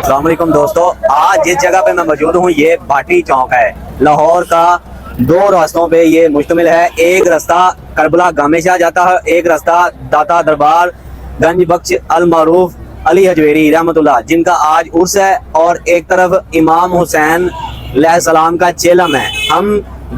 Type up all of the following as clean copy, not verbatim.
अस्सलाम वालेकुम दोस्तों, आज जिस जगह पे मैं मौजूद हूँ ये भाटी चौक है। लाहौर का दो रास्तों पे ये मुश्तमिल है। एक रास्ता करबला गामेशा जाता है, एक रास्ता दाता दरबार गंज बख्श अल मारूफ अली हजवेरी रहमतुल्लाह जिनका आज उर्स है, और एक तरफ इमाम हुसैन अलैहिस्सलाम का चेलम है। हम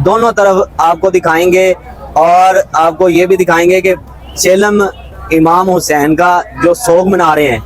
दोनों तरफ आपको दिखाएंगे और आपको ये भी दिखाएंगे कि चेलम इमाम हुसैन का जो सोग मना रहे हैं।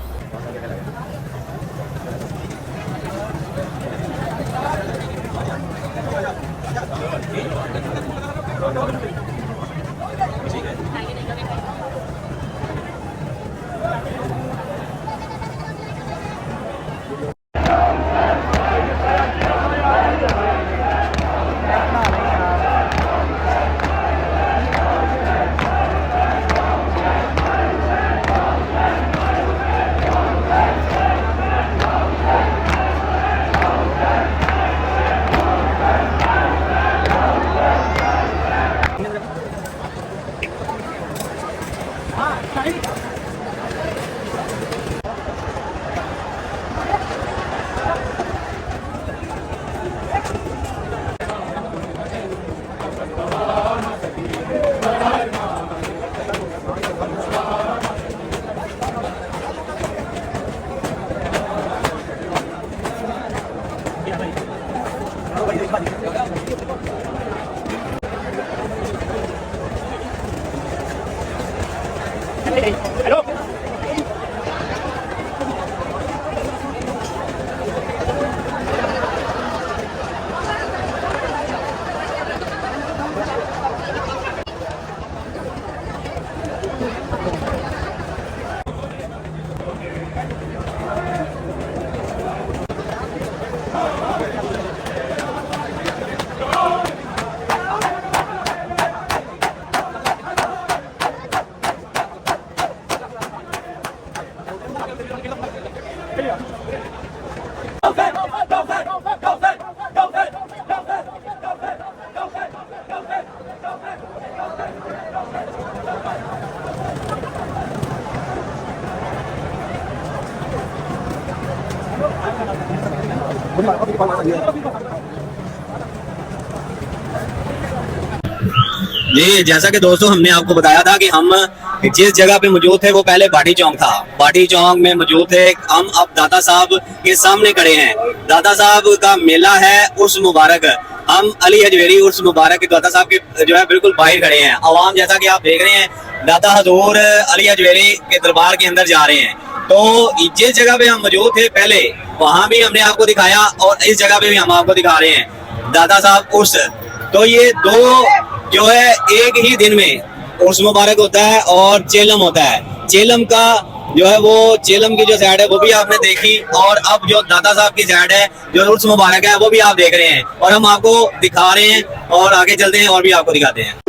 जी, जैसा कि दोस्तों हमने आपको बताया था कि हम जिस जगह पे मौजूद थे वो पहले भाटी चौक था। भाटी चौक में मौजूद थे हम, अब दाता साहब के सामने खड़े हैं। दाता साहब का मेला है उर्स मुबारक। हम अली हजवेरी उर्स मुबारक दाता साहब के जो है बिल्कुल बाहर खड़े हैं। अवाम जैसा कि आप देख रहे हैं दाता हजूर अली हजवेरी के दरबार के अंदर जा रहे हैं। तो जिस जगह पे हम मौजूद थे पहले वहां भी हमने आपको दिखाया और इस जगह पे भी हम आपको दिखा रहे हैं दाता साहब उर्स। तो ये दो जो है एक ही दिन में उर्स मुबारक होता है और चेलम होता है। चेलम का जो है वो चेलम की जो साइड है वो भी आपने देखी, और अब जो दाता साहब की साइड है जो उर्स मुबारक है वो भी आप देख रहे हैं, और हम आपको दिखा रहे हैं और आगे चलते हैं और भी आपको दिखाते हैं।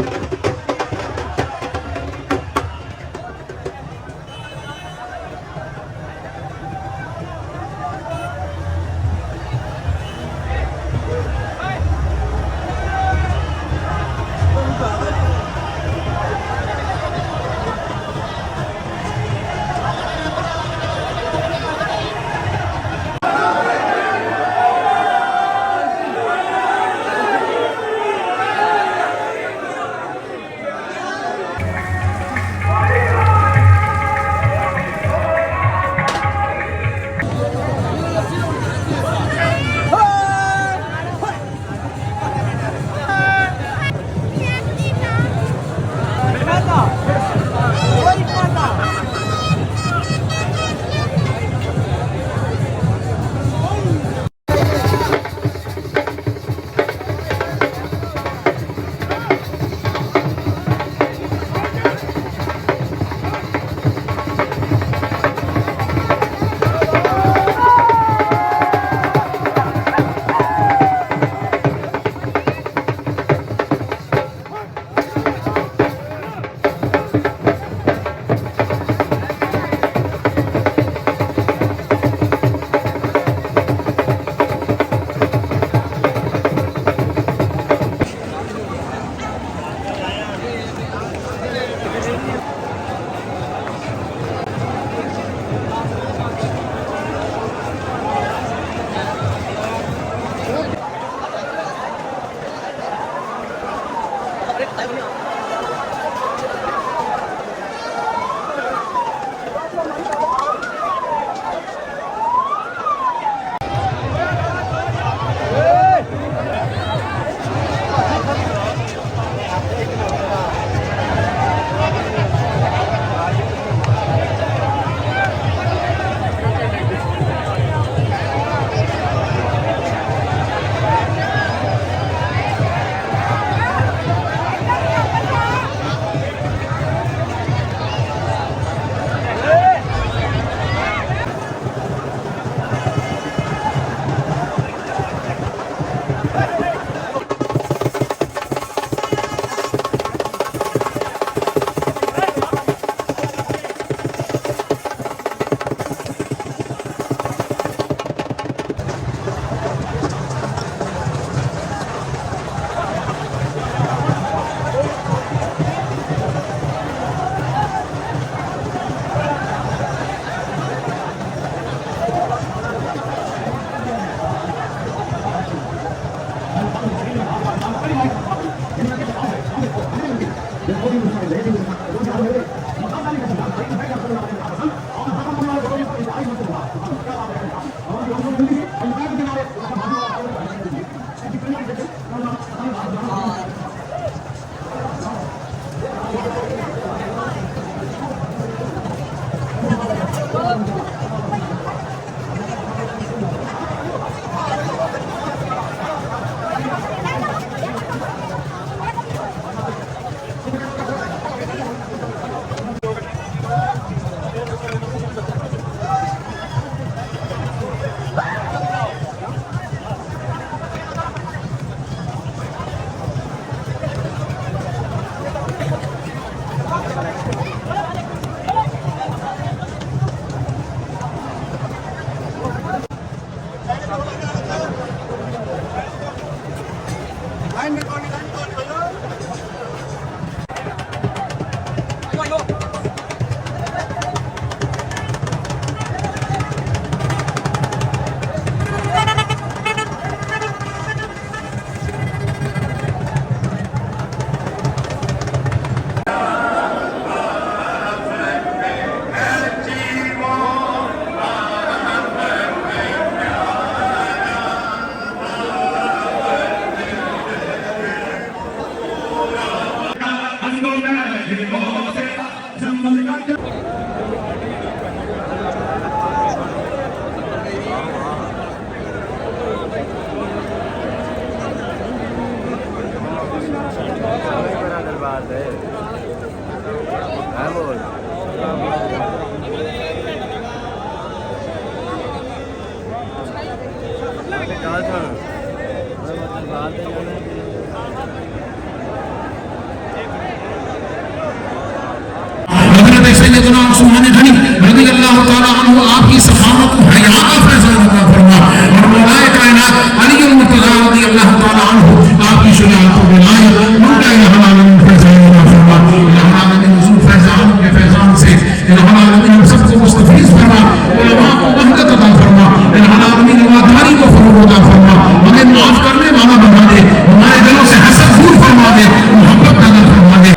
सैयदना उस्मान गनी रज़ियल्लाहु तआला अन्हु आपकी सखावत हया का फैसला अता फरमा और मौलाए कायनात अली मुर्तज़ा रज़ियल्लाहु तआला अन्हु आपकी शुजाअत और विलायत उनका इल्हाम आलमीन फैज़ान अता फरमा। इल्हाम आलमीन हुजूर फैज़ान के फैज़ान से इल्हाम आलमीन हम सबको मुस्तफीज़ फरमा, उलमा को वहदत अता फरमा, इल्हाम आलमीन ईमानदारी को फरोग़ अता फरमा, हमें माफ करने वाला बना दे, हमारे दिलों से हसद दूर फरमा दे, मोहब्बत पैदा फरमा दे।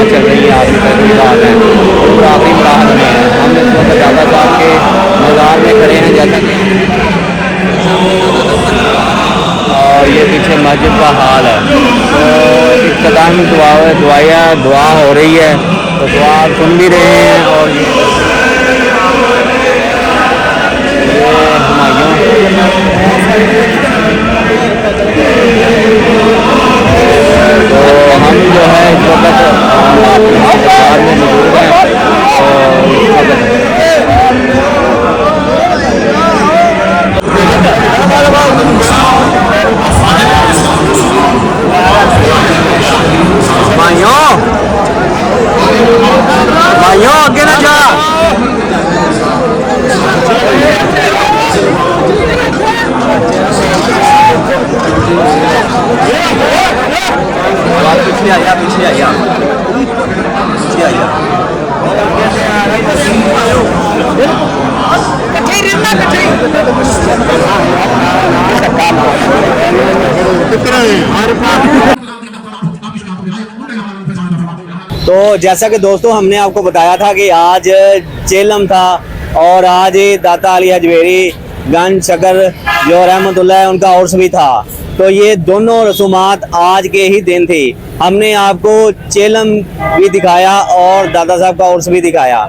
चल रही है आखिरी रात है और आखिरी रात में हम इस वक्त दादा साहब के मज़ार में खड़े हैं। जैसा कि और ये पीछे मस्जिद का हाल है, तो इब्तिदाई में दुआ हो रही है, तो दुआ सुन भी रहे हैं। और ये हुमायूं तो हम जो है इस वक्त बाजार में मौजूद हैं और इस वक्त भाइयों आगे ना जा। पीछे आया पीछे आया पीछे आया तो जैसा कि दोस्तों हमने आपको बताया था कि आज चेलम था और आज दाता अली हजवेरी गंज शकर जो रहमतुल्लाह है उनका उर्स भी था। तो ये दोनों रसूमात आज के ही दिन थी। हमने आपको चेलम भी दिखाया और दादा साहब का उर्स भी दिखाया।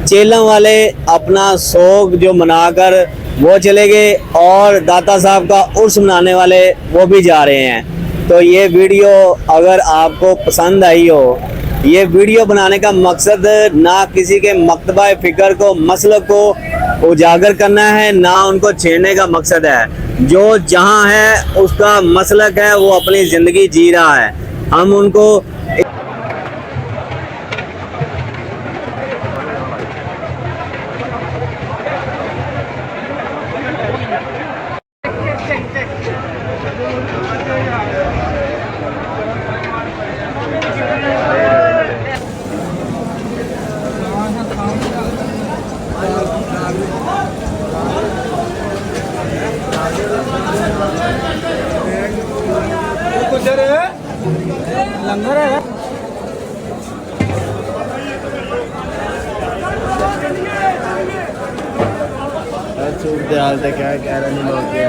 चेलम वाले अपना शौक जो मनाकर वो चले गए और दाता साहब का उर्स मनाने वाले वो भी जा रहे हैं। तो ये वीडियो अगर आपको पसंद आई हो, ये वीडियो बनाने का मकसद ना किसी के मकतबा फ़िक्र को मसलक को उजागर करना है, ना उनको छेड़ने का मकसद है। जो जहाँ है उसका मसलक है, वो अपनी ज़िंदगी जी रहा है। हम उनको लंगर है सूरत हाल तक क्या कह रहे हैं लोग।